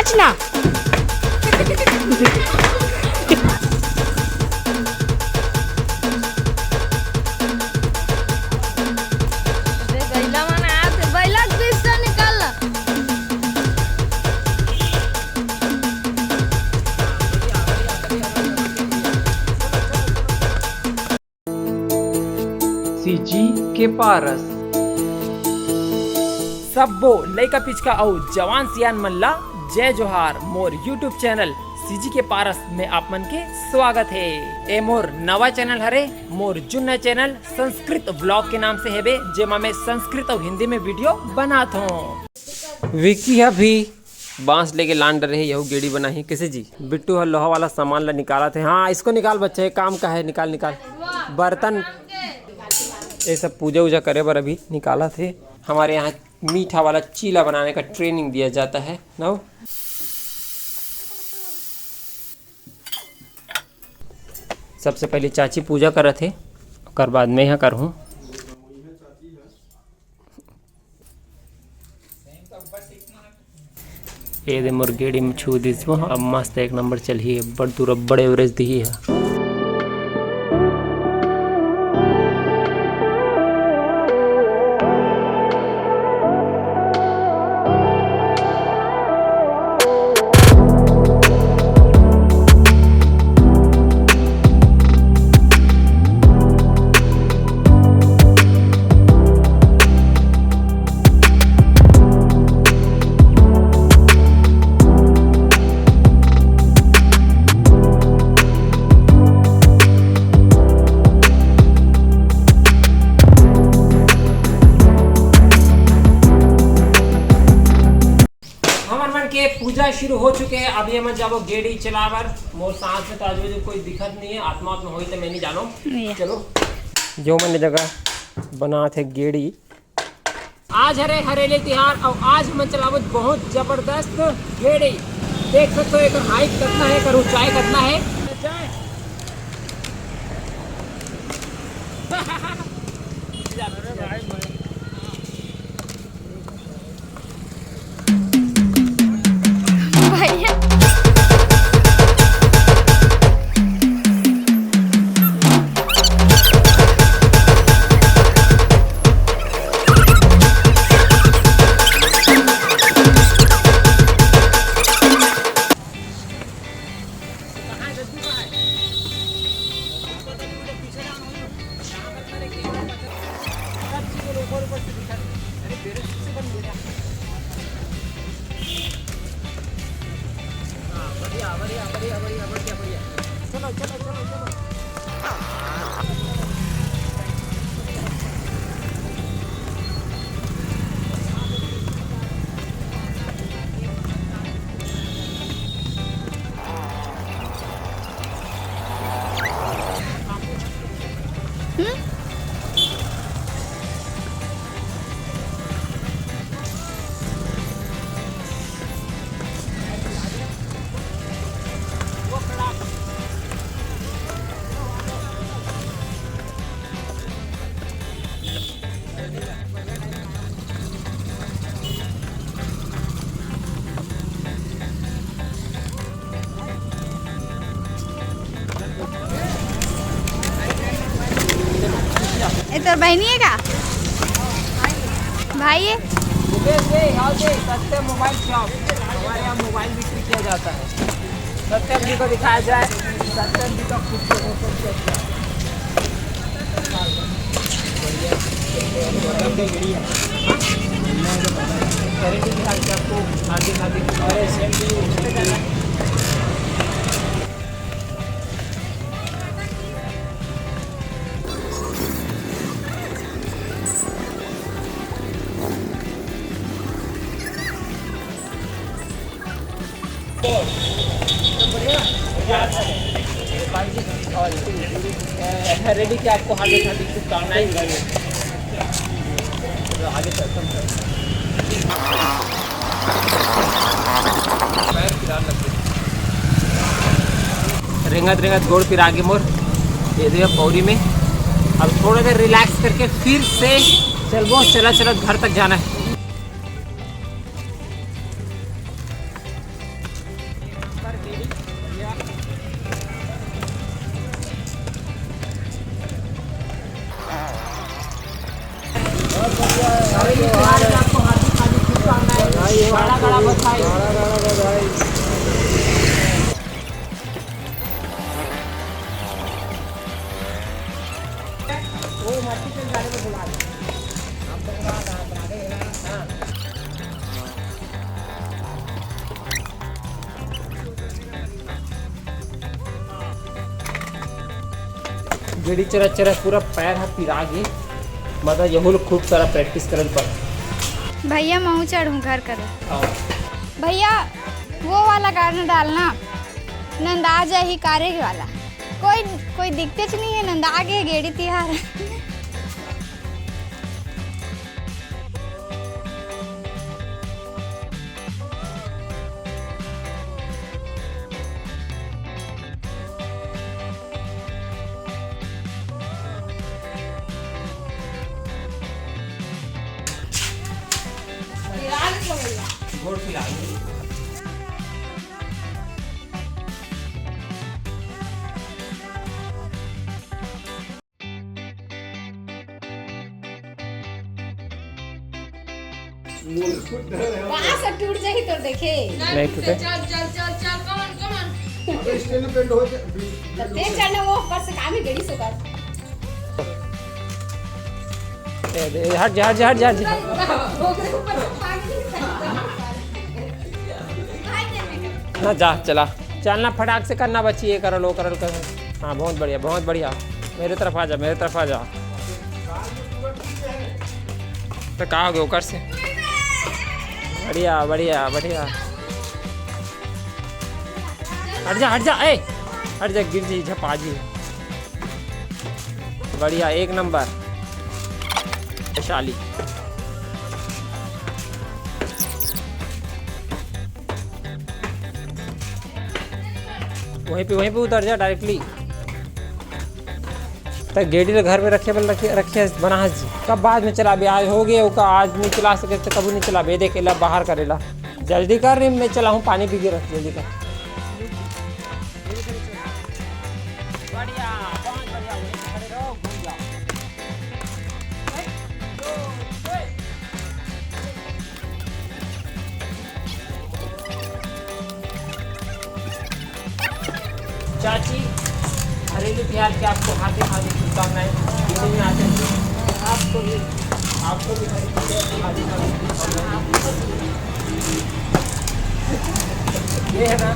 नाचना। बैला माने आते बैला बीच से निकाल। सीजी के पारस सबो लइका पिचका और जवान सियान मल्ला जय जोहार मोर यूट्यूब चैनल सीजी के पारस में आप मन के स्वागत है। ए मोर नवा चैनल हरे मोर जुन्ना चैनल संस्कृत ब्लॉग के नाम से हेबे जेमा मैं संस्कृत और हिंदी में वीडियो बनात हूँ। विकी अभी बांस लेके लान डर रहे यहू गेड़ी बना ही कैसे जी बिट्टू हर लोहा वाला सामान ला निकाला थे। हाँ इसको निकाल बच्चे काम का है निकाल निकाल बर्तन ये सब पूजा वूजा करे बर अभी निकाला थे। हमारे यहाँ मीठा वाला चीला बनाने का ट्रेनिंग दिया जाता है ना। सबसे पहले चाची पूजा कर थे और बाद में यहाँ करूँ। ये दे मुर्गेड़ी में छू दी अब मस्त एक नंबर चली है बड़ दूर बड़े एवरेज दी है। के पूजा शुरू हो चुके हैं। अभी हम जाबो गेड़ी चलावर मोर सांस में तो आज कोई दिक्कत नहीं है आत्मा में होई तो मैं नहीं जानो। चलो जो मैंने जगह बना थे गेड़ी आज हरे हरेले तिहार और आज हम चलावत बहुत जबरदस्त गेड़ी देख सकते हो। एक हाइट कितना है कर ऊंचाई कितना है। भैया चलो चलो चलो चलो इधर बहनी है का भाई है सत्य मोबाइल शॉप हमारे यहाँ मोबाइल बिक्री किया जाता है। सत्यम जी को दिखाया जाए सत्यम जी का खुद से हो सकता है। रेडी क्या आपको आगे कुछ करना है आगे रेंगत रेंगत गोड़ फिर आगे मोर ये दे पौड़ी में। अब थोड़ा देर रिलैक्स करके फिर से चलो चला चला घर तक जाना है। भाई ये गाड़ा गाड़ा बधाई। गाड़ा गाड़ा बधाई। वो मट्टी के गाड़ी में बुला दे। हम तो बना देंगे ना। हाँ। गेड़ी चरत चरत पूरा पैर हाथ पिरा गए। मतलब यहू लोग खूब सारा प्रैक्टिस करल पर। भैया मैं चढ़ूँ घर कर आओ। भैया वो वाला गाना डालना नंदा जा ही कारे वाला। कोई दिक्कत नहीं है, नंदा के गेड़ी तिहार। घोड़ पिला दे। वहाँ से टूट जाएगी तो देखे। नहीं टूटे। चल चल चल चल कमन कमन। अबे स्टैंड पे बेंड हो जा। तेज चढ़ने वो ऊपर से काम ही गड़ी से कर। हट जा हट जा हट जा हट जा। ओकरे ऊपर से भाग नहीं। ना जा चला चलना फटाक से करना बच्ची ये करो लो करो कर। हाँ बहुत बढ़िया बहुत बढ़िया। मेरे तरफ आ जा मेरे तरफ आ जा। तो कहा हो गया ऊपर से। बढ़िया बढ़िया बढ़िया। हट जा ए हट जा गिर जी झपा जी। बढ़िया एक नंबर वैशाली। वहीं पे उतर जा डायरेक्टली। तक गेड़ी घर में रखे रखे बना जी। कब बाद में चला बे आज हो गया का आज नहीं चला सके तो कभी नहीं चला बे। देखेला बाहर करेला जल्दी कर रही मैं चला हूँ पानी पी के रख जल्दी कर। बढ़िया बहुत बढ़िया खड़े रहो घूम जाओ। चाची घरेलू प्यार की आपको हार्दिक हार्दिक शुभकामनाएं। वीडियो में आते हैं आपको भी हार्दिक हार्दिक शुभकामनाएं। ये है ना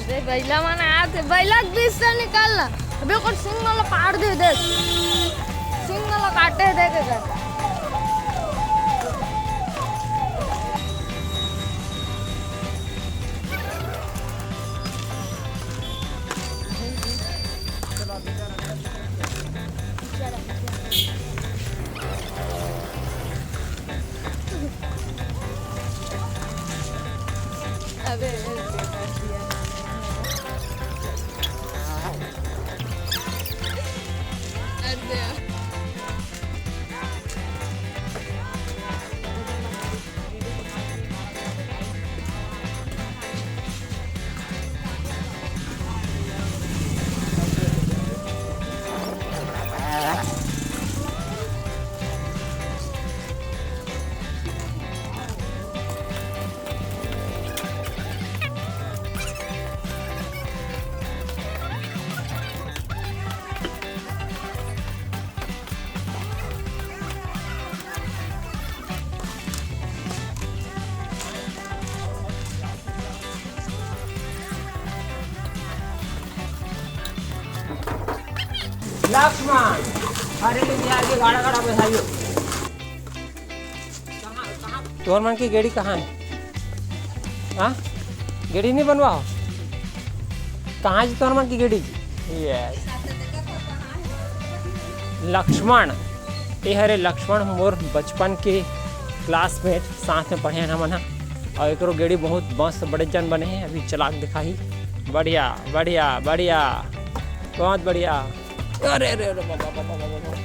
अरे बैला माने आते बैला बीच से निकालना। अबे कुछ सिंग वाला पाड़ दे दे। सिंग वाला काटे दे के कर। अबे लक्ष्मण अरे आगे गाड़ा गाड़ा बधाइयो। तोहर मन की गेड़ी कहाँ है? हाँ गेड़ी नहीं बनवाओ कहाँ जी तो मन की गेड़ी जी यस लक्ष्मण ये हरे लक्ष्मण मोर बचपन के क्लासमेट साथ में पढ़े हैं मन और एक गेड़ी बहुत मस्त बड़े जन बने हैं। अभी चला के दिखा ही बढ़िया बढ़िया बढ़िया बहुत बढ़िया। अरे अरे अरे बाबा बाबा बाबा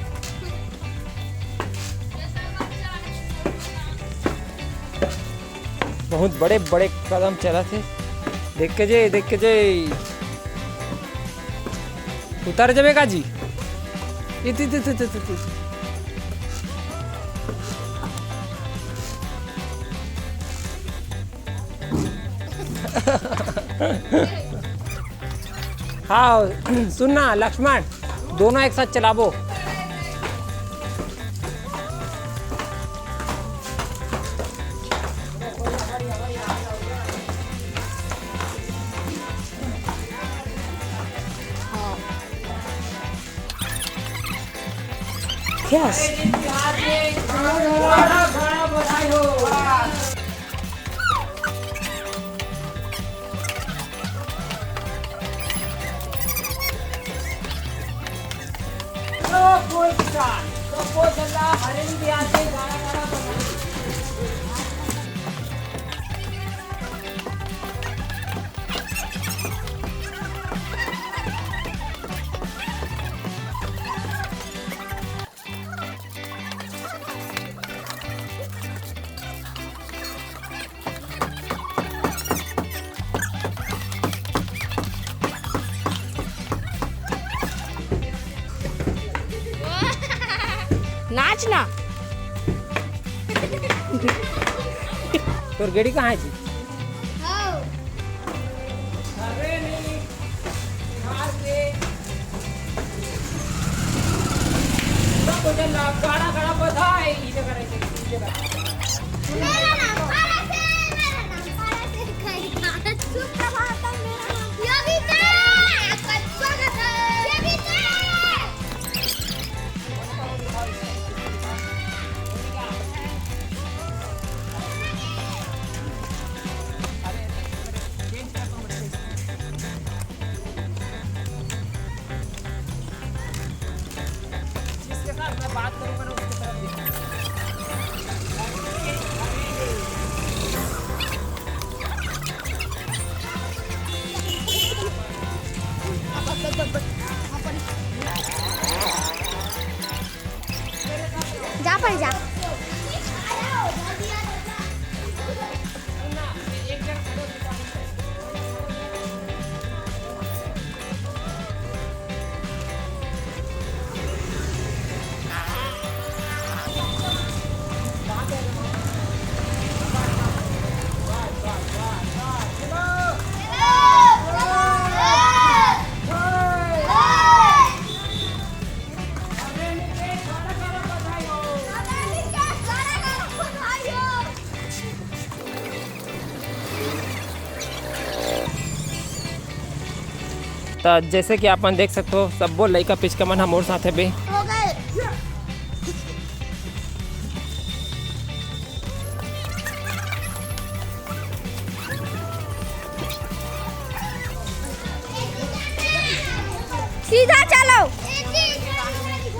बहुत बड़े बड़े कदम चला थे। देख के जे उतर जावे का जी हाँ सुनना लक्ष्मण दोनों एक साथ चलाबो। Yes. नाचना तोर गेड़ी कहाँ है जी? बात करूंगा ना उसकी तरफ जा पर जा तो जैसे कि आप देख सकते हो सब वो लड़का पिचका मन मोर साथ है बे हो गए। सीधा चलो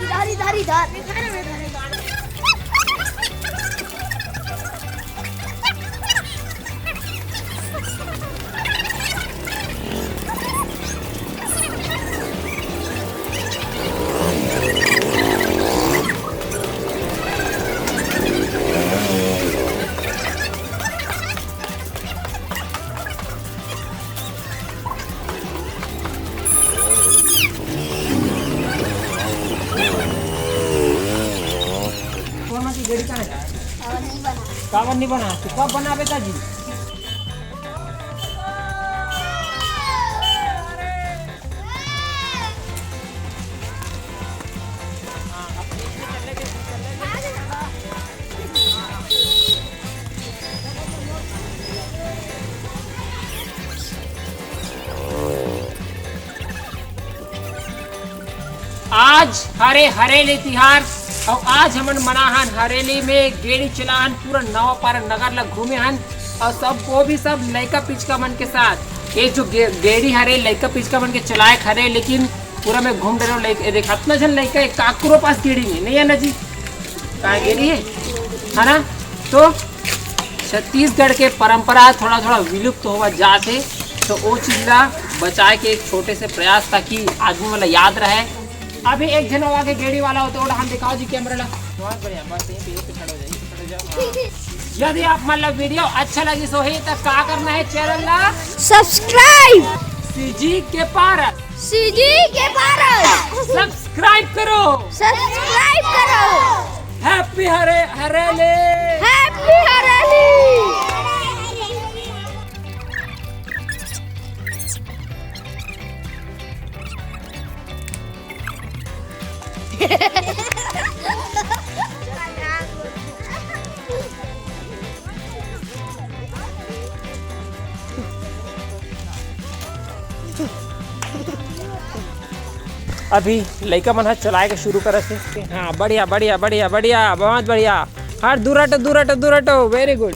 इधर इधर इधर गेड़ी कहाँ है? कावन नहीं बना तो कब बना बेटा जी? आज हरे हरेली तिहार और आज हमन मनाहन हरेली में गेड़ी चलाहन पूरा नवा पारा नगर ला घूमे हन और सब वो भी सब लड़का पिचका मन के साथ ये जो गेड़ी हरे लड़का पिचका बन के चलाए खरे, लेकिन पूरा में घूम रहे हो देखा इतना जन लड़का एक काकरो पास गेड़ी नहीं है ना जी, कहाँ गेड़ी है ना। तो छत्तीसगढ़ के परंपरा थोड़ा थोड़ा विलुप्त हुआ जाते, तो वो चीज ला बचाए के एक छोटे से प्रयास ताकि आदमी वाला याद रहे। अभी एक जन आगे गेड़ी वाला हो तो हम दिखाओ जी कैमरा ला, बहुत बढ़िया, बस यहीं पे खड़े हो जाइए। यदि आप मतलब वीडियो अच्छा लगी सो ही तो क्या करना है, चैनल ला सब्सक्राइब, सीजी के पारस, सीजी के पारस सब्सक्राइब करो, सब्सक्राइब करो। Happy Hareli, happy Hareli. अभी लड़का मन चलाए के शुरू करे से। हाँ बढ़िया बढ़िया बढ़िया बढ़िया, बहुत बढ़िया। हर दूरटो वेरी गुड।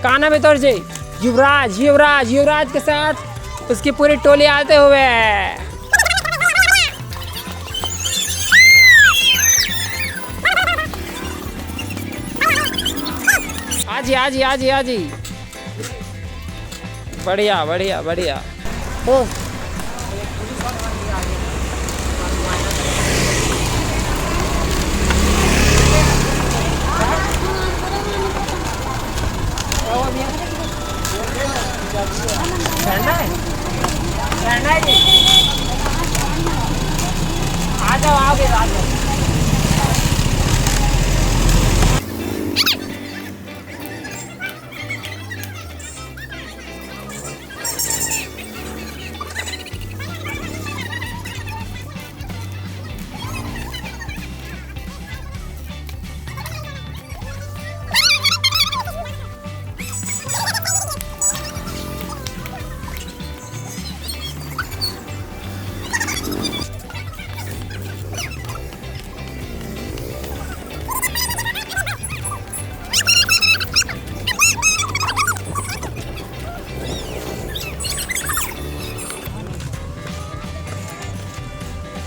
का नाम है तोर जी? युवराज, युवराज युवराज के साथ उसकी पूरी टोली आते हुए। आजी बढ़िया बढ़िया बढ़िया। ओ आ जाओ आ जाओ।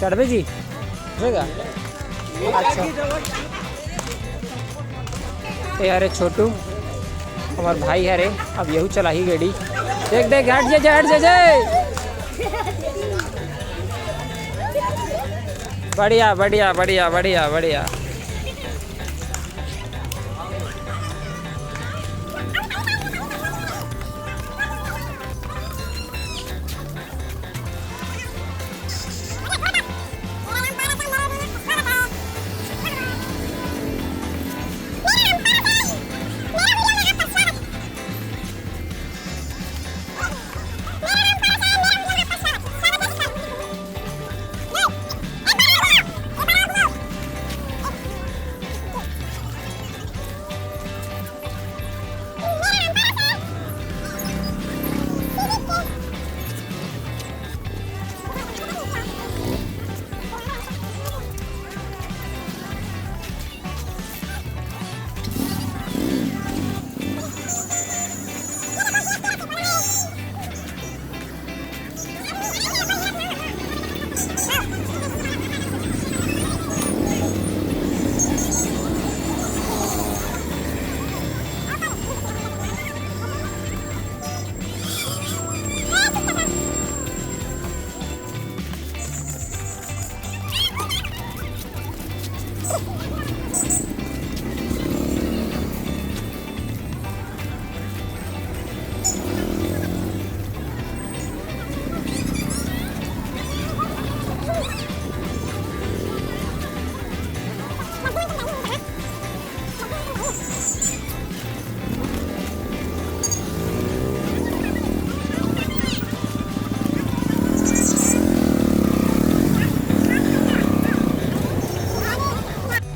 चढ़वे जी होगा। अच्छा अरे छोटू हमारे भाई है रे, अब यही चला ही गाड़ी। देख हट जा बढ़िया बढ़िया बढ़िया बढ़िया बढ़िया।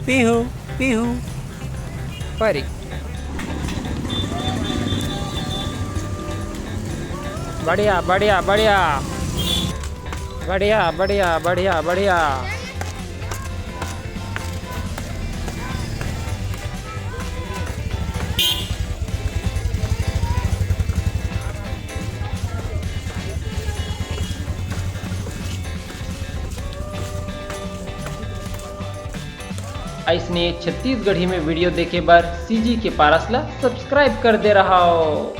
पीहू पीहू परी बढ़िया बढ़िया बढ़िया बढ़िया बढ़िया बढ़िया बढ़िया। ऐसने छत्तीसगढ़ी में वीडियो देखे बर सीजी के पारस ला सब्सक्राइब कर दे रहा हो।